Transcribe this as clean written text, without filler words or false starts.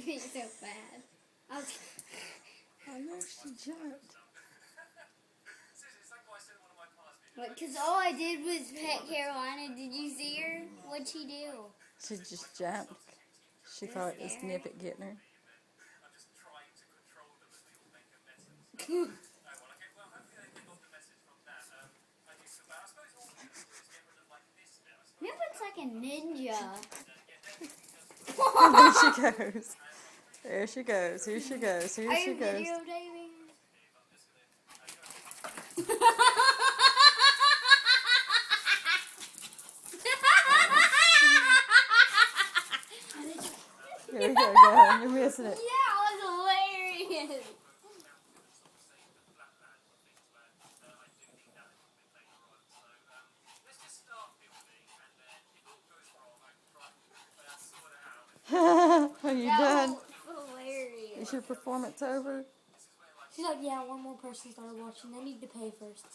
me so bad. I know she jumped. Because all I did was pet Carolina. Did you see her? What'd she do? She just jumped. She thought it was Nippet getting her. Nippet's like a ninja. And there she goes. There she goes. Here she goes. Here Are she you goes. videotaping? Here we go, go. You're missing it. Yeah, it was hilarious. Are you done? That was hilarious. Is your performance over? She's like, yeah, one more person started watching. They need to pay first.